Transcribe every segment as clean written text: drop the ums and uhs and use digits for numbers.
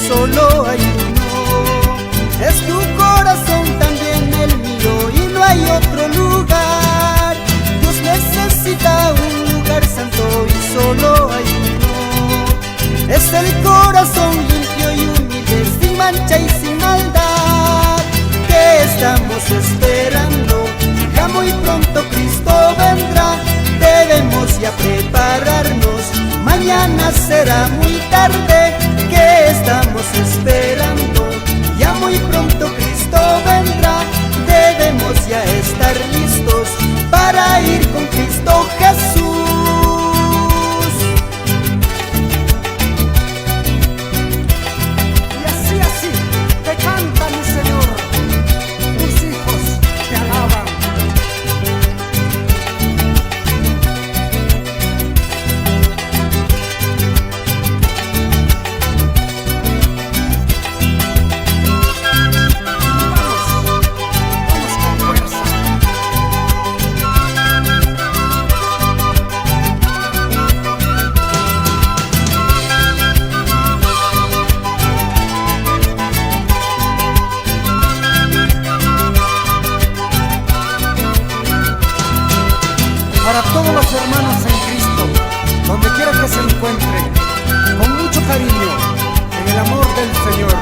solo hay uno. Es tu corazón también el mío y no hay otro lugar. Dios necesita un lugar santo y solo hay uno. Es el corazón limpio y humilde, sin mancha y sin maldad. ¿Qué estamos esperando? Ya muy pronto Cristo vendrá. Debemos ya prepararnos, mañana será muy tarde. ¿Qué estamos esperando? Ya muy pronto Cristo vendrá. Debemos ya estar listos para ir con Cristo Jesús. Y así, te canta mi Señor, tus hijos te alaban. Para todos los hermanos en Cristo, donde quiera que se encuentren, con mucho cariño, en el amor del Señor.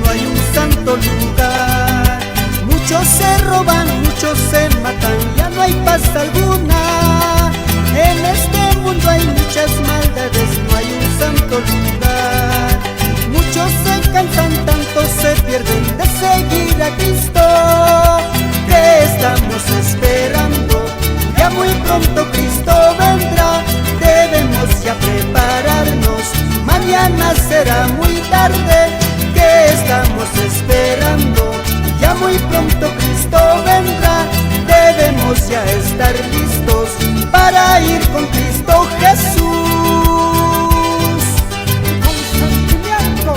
No hay un santo lugar. Muchos se roban, muchos se matan, ya no hay paz alguna. En este mundo hay muchas maldades, no hay un santo lugar. Muchos se cansan, tanto se pierden de seguir a Cristo. ¿Qué estamos esperando? Ya muy pronto Cristo vendrá. Debemos ya prepararnos, mañana será muy tarde. ¿Qué estamos esperando? Ya muy pronto Cristo vendrá. Debemos ya estar listos para ir con Cristo Jesús. Con sentimiento.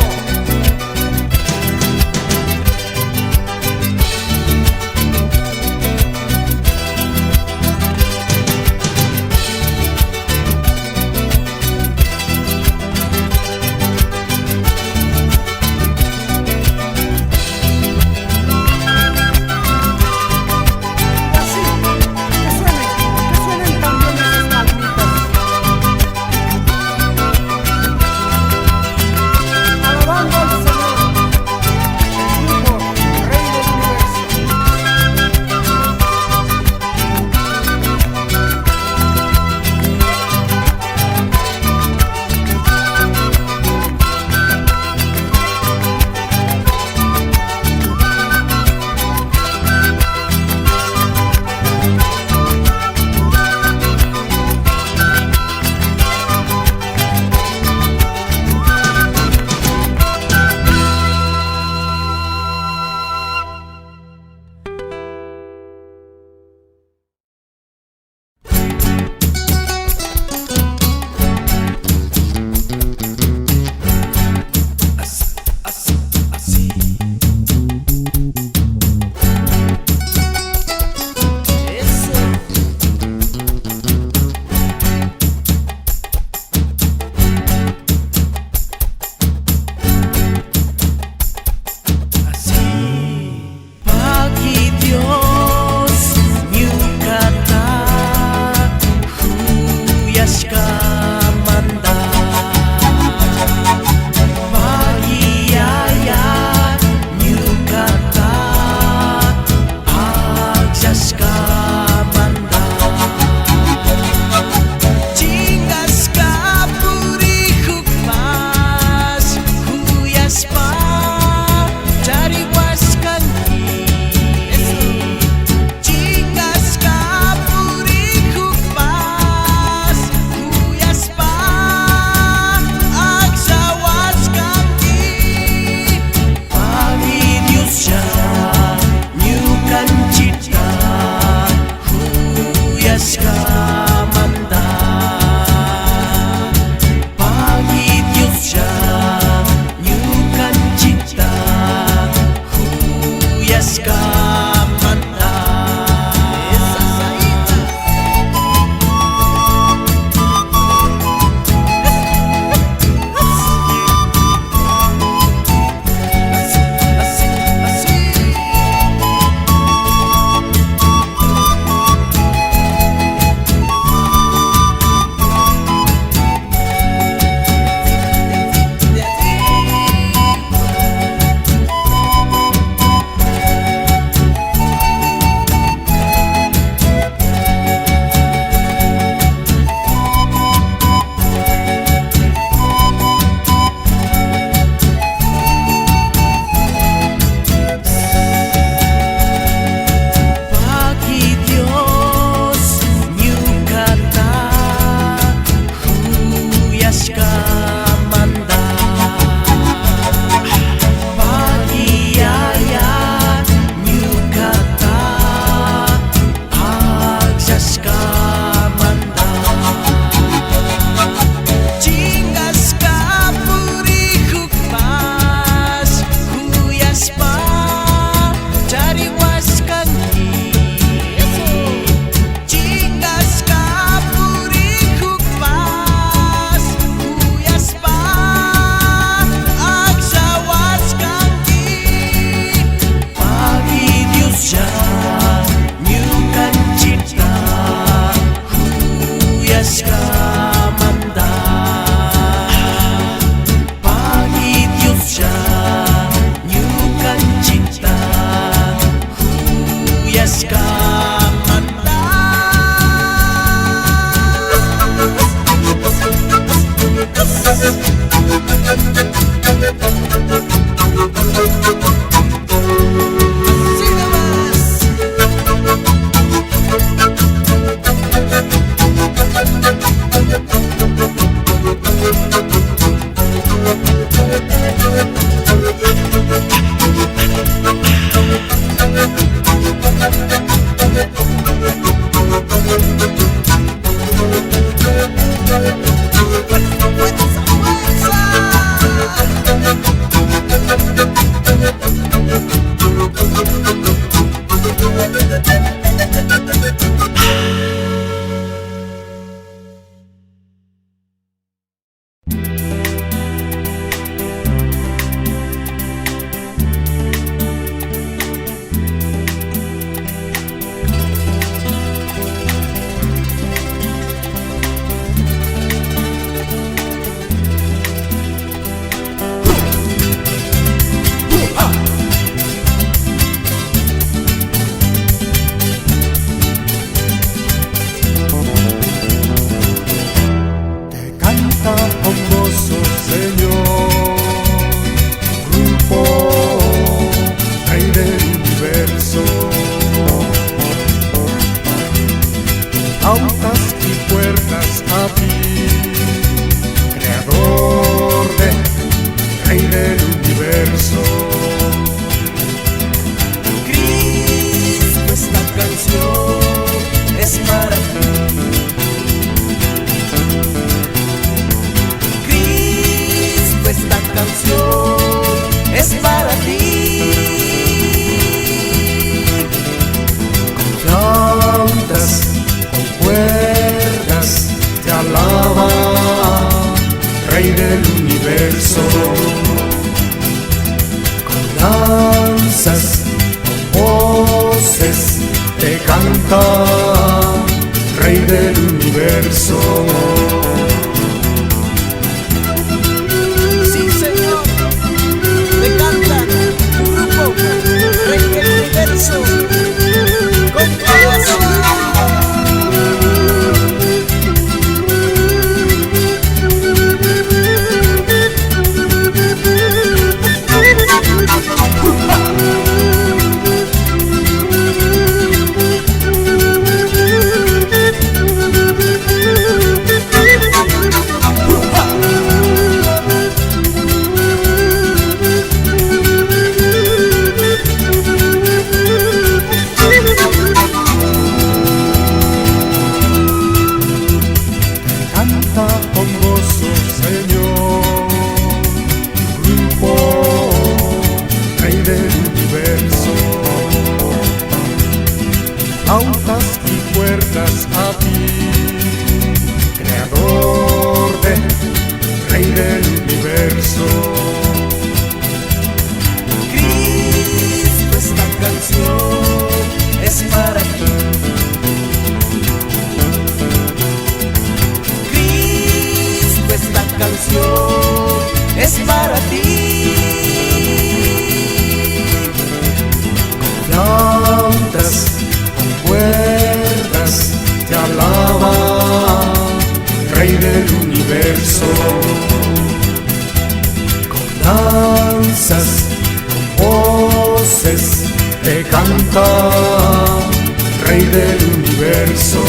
universo. Con danzas, con voces, te canta, Rey del universo. Sí, Señor, te cantan tu grupo, Rey del universo, con corazón. Canta con gozo, Señor, grupo, Rey del universo. Flautas y cuerdas a ti, Creador de Rey del universo. Cristo, esta canción es para ti. Esta canción es para ti. Con flautas, con cuerdas, te alaba, Rey del universo. Con danzas, con voces, te canta, Rey del universo.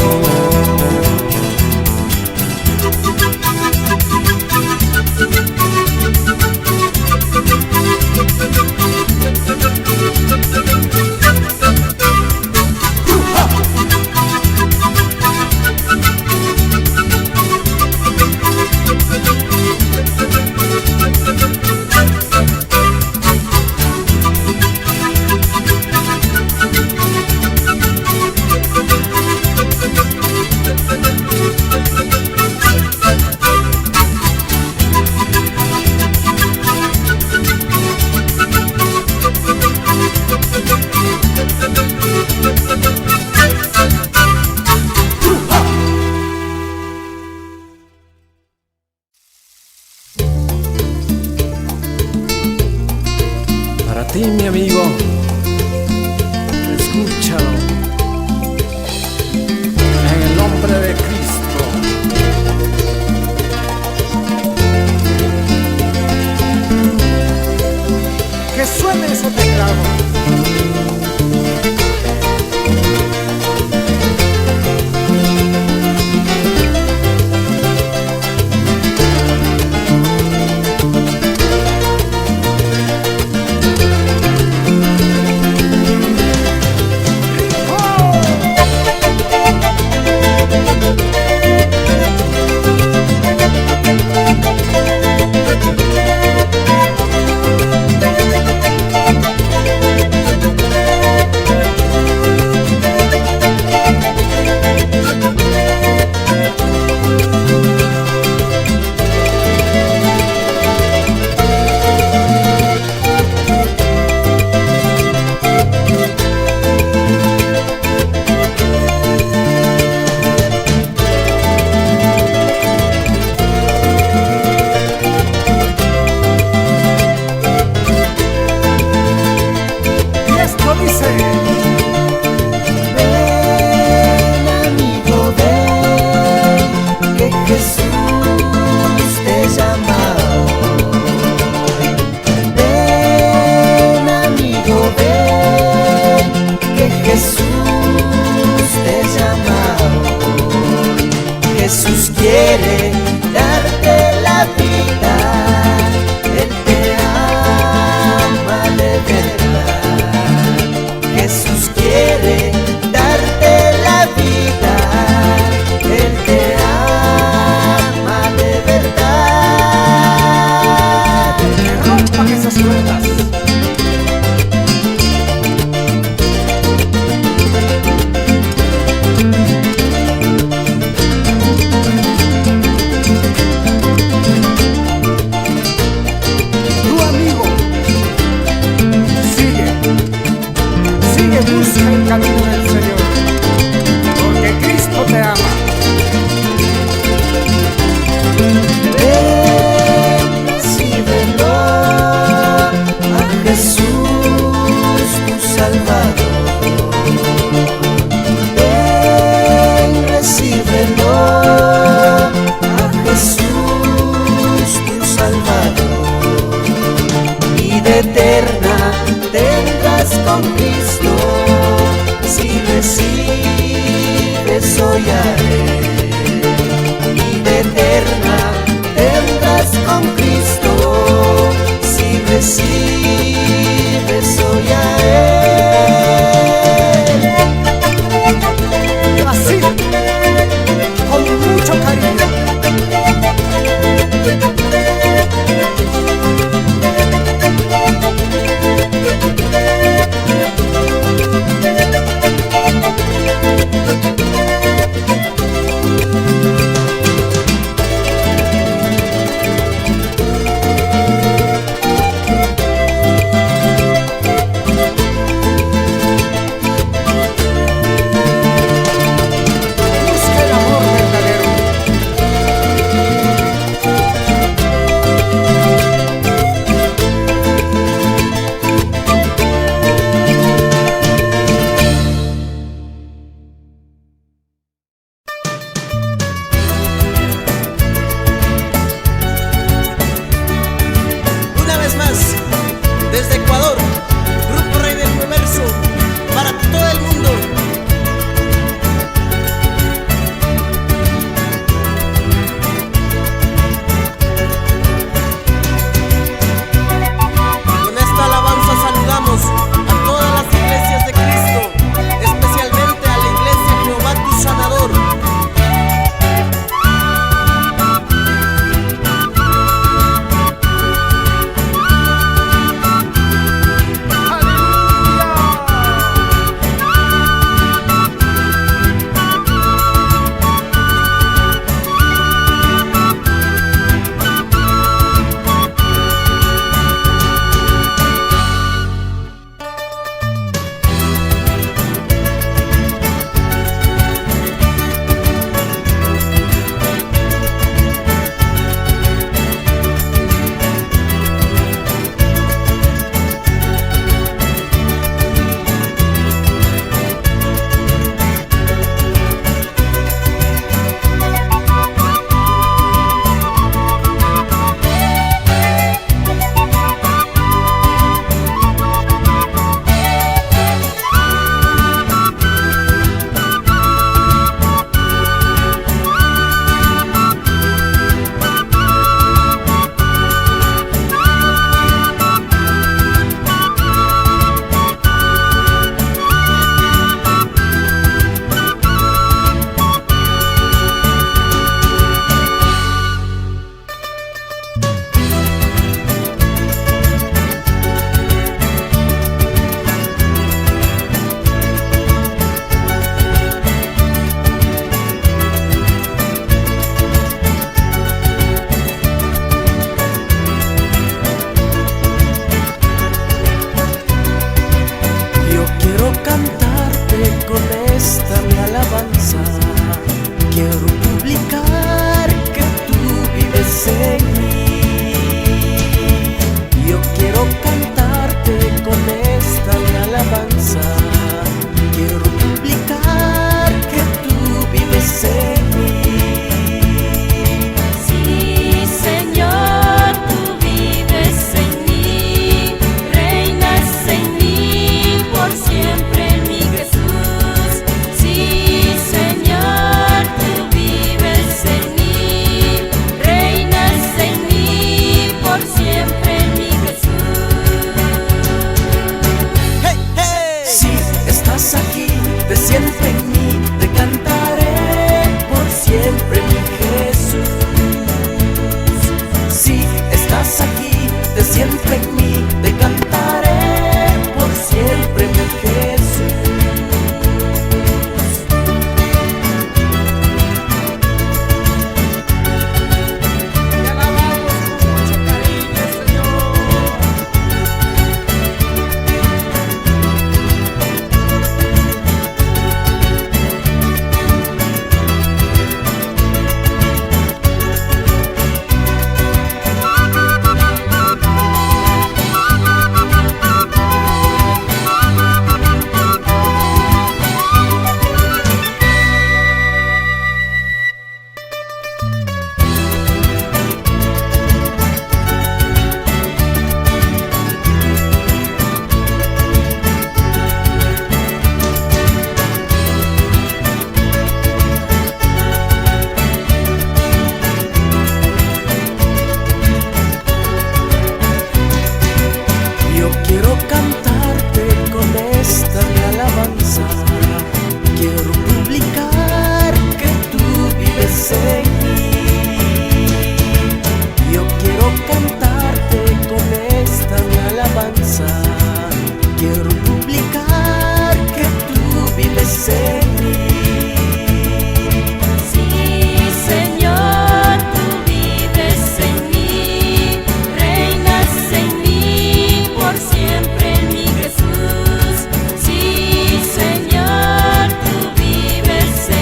Para ti, mi amigo, escúchalo en el nombre de Cristo. Que suene ese teclado. quiere darte la vida, Él te ama de verdad. Jesús quiere darte la vida, Él te ama de verdad. Que rompan esas cuerdas. haré. Vida eterna tendrás con Cristo si recibes hoy a Él. Así, con mucho cariño. Busca el amor verdadero. Una vez más, desde Ecuador, Grupo Rey del Universo, para todo el mundo. Con esta alabanza saludamos a todas las iglesias de Cristo, especialmente a la iglesia Jehová tu Sanador. Yo quiero cantarte con esta mi alabanza. Quiero publicar que tú vives en mí. Yo quiero cantarte con esta mi alabanza. Quiero publicar que tú vives en mí. Sí, Señor, tú vives en mí, reinas en mí por siempre, mi Jesús. Sí, Señor, tú vives en mí, reinas en mí por siempre, mi Jesús. ¡Hey, hey! Si estás aquí, te siento en mí, te cantaré por siempre, mi Jesús. Si estás aquí, te siento en mí, te cantaré por siempre, mi Jesús. Te alabamos con mucho cariño, Señor. publicar que tú vives en mí. Yo quiero cantarte con esta mi alabanza. Quiero publicar que tú vives en mí. Sí, Señor, tú vives en mí, reinas en mí por siempre, mi Jesús. Sí, Señor, tú vives en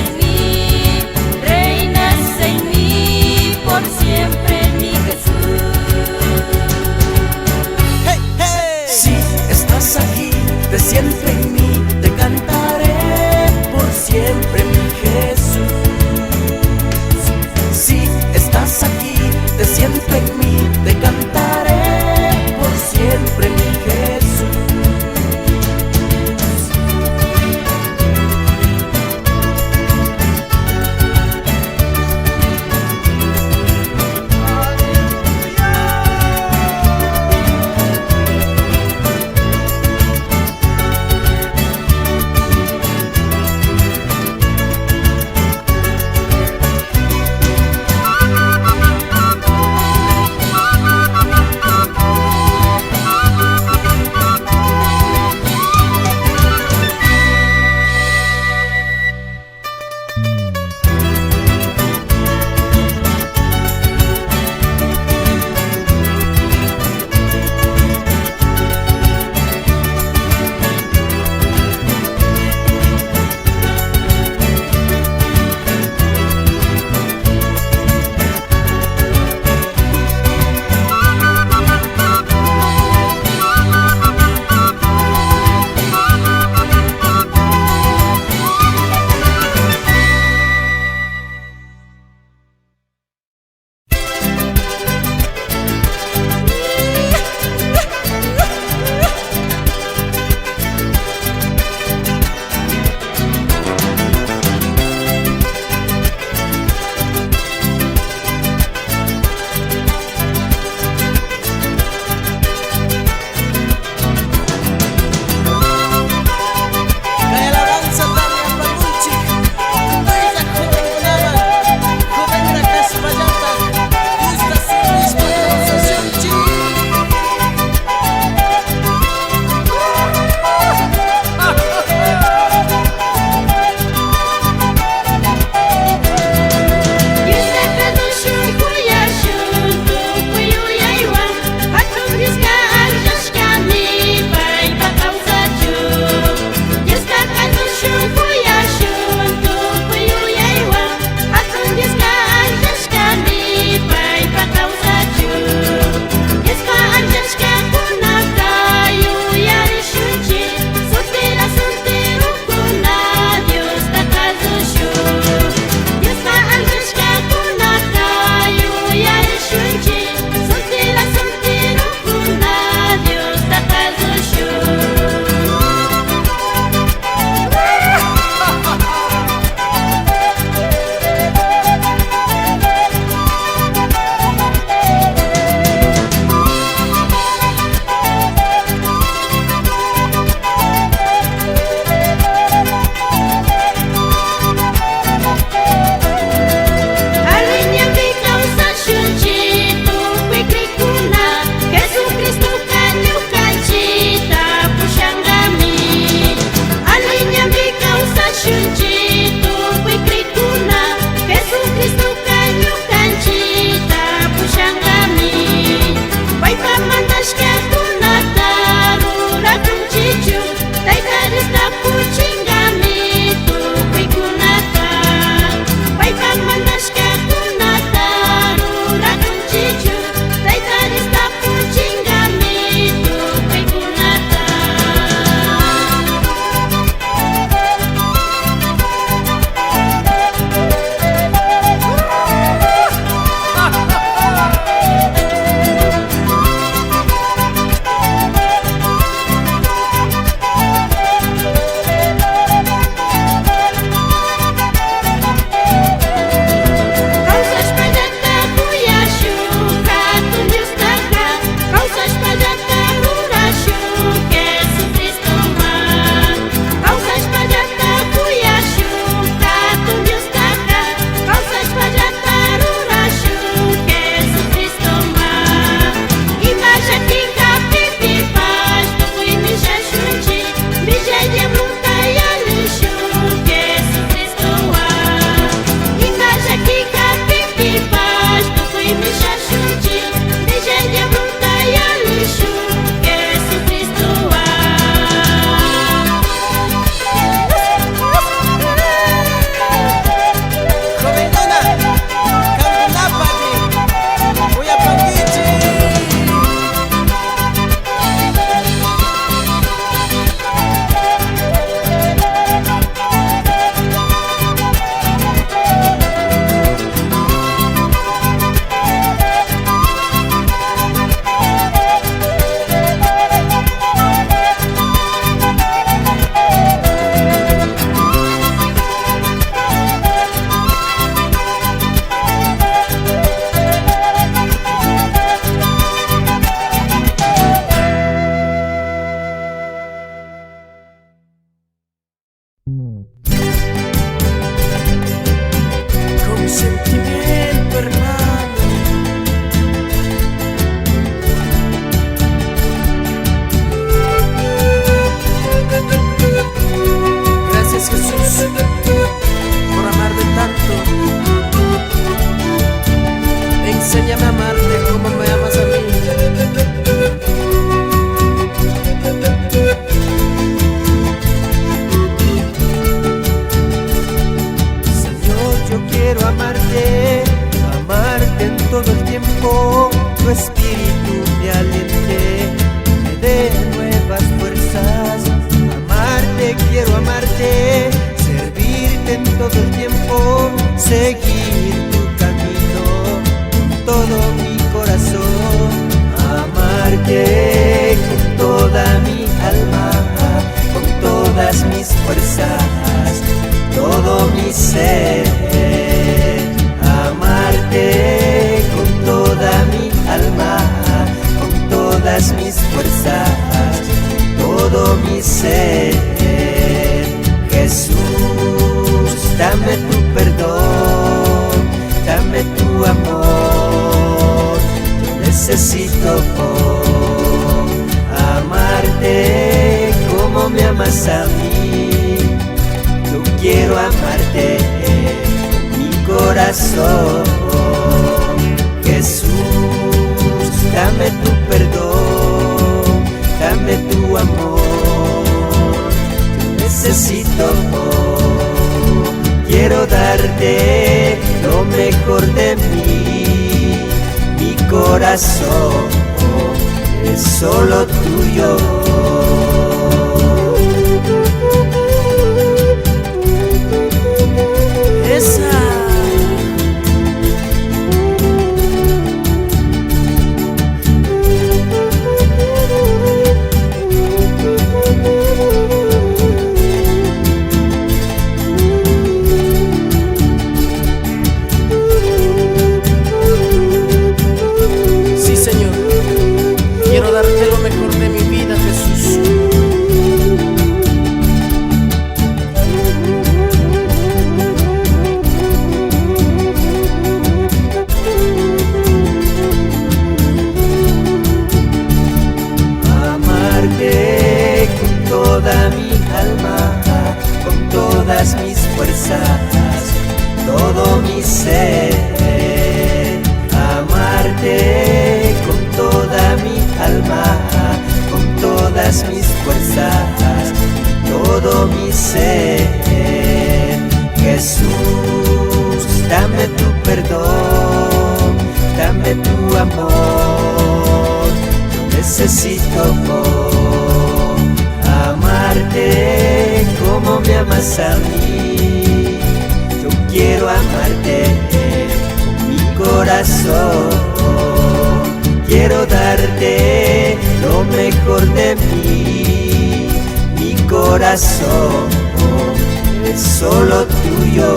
tu espíritu me aliente, me dé nuevas fuerzas. Amarte, quiero amarte, servirte en todo el tiempo, seguir tu camino con todo mi corazón. Amarte con toda mi alma, con todas mis fuerzas, todo mi ser. Amarte con toda mi alma, con todas mis fuerzas, todo mi ser. Jesús, dame tu perdón, dame tu amor. Yo necesito amarte como me amas a mí. Yo quiero amarte con mi corazón. Jesús, dame tu perdón, dame tu amor. Yo necesito, quiero darte lo mejor de mí. Mi corazón es solo tuyo. Esa. Sí, Señor, quiero darte lo mejor de mi vida, Jesús. Amarte con toda mi alma, con todas mis fuerzas, todo mi ser. Amarte con toda mi alma, con todas mis fuerzas, todo mi ser. Jesús, dame tu perdón, dame tu amor. Yo necesito amarte como me amas a mí. Yo quiero amarte con mi corazón. Quiero darte lo mejor de mí. Mi corazón es solo tuyo.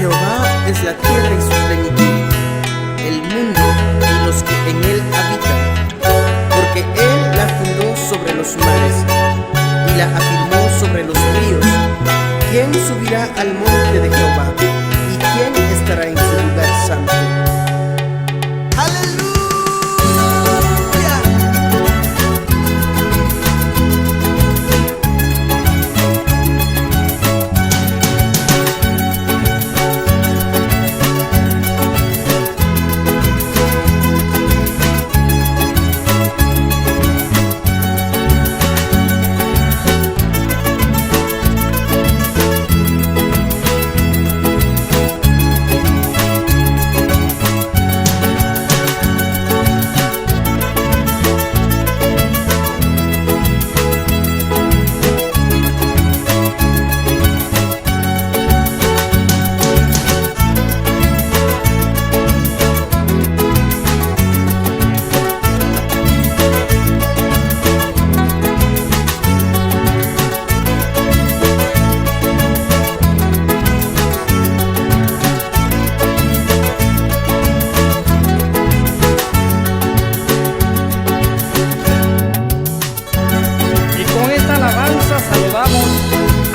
Jehová es la tierra y su plenitud, el mundo y los que en él habitan, porque él la fundó sobre los mares y la afirmó sobre los ríos. ¿Quién subirá al monte de Jehová? ¿Y quién estará en su lugar santo? ¡Aleluya! Saludamos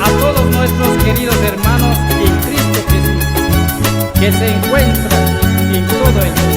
a todos nuestros queridos hermanos en Cristo Jesús que se encuentran en todo el mundo.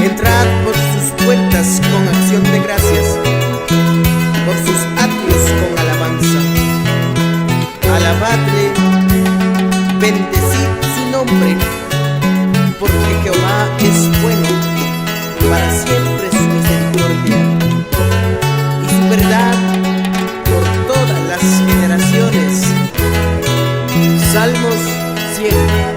Entrad por sus puertas con acción de gracias, por sus atrios con alabanza. Alabadle, bendecid su nombre, porque Jehová es bueno, para siempre su misericordia y su verdad por todas las generaciones. Salmos 100.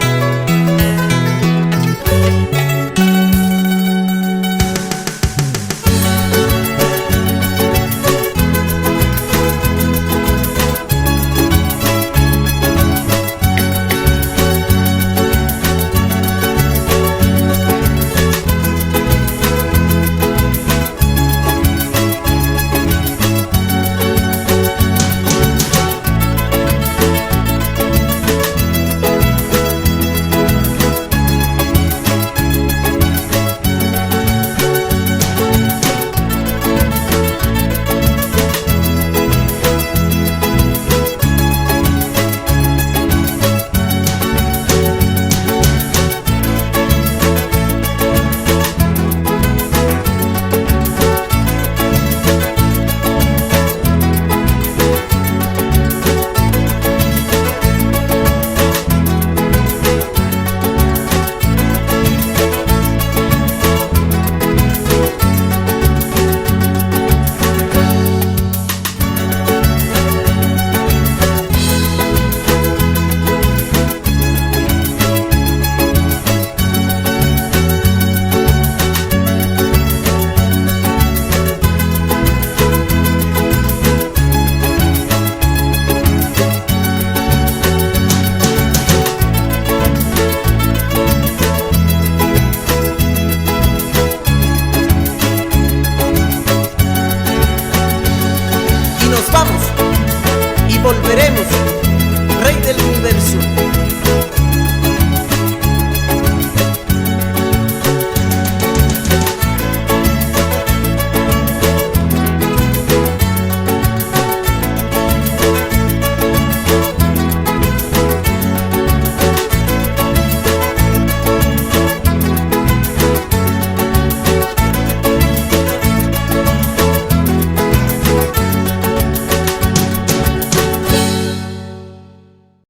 volveré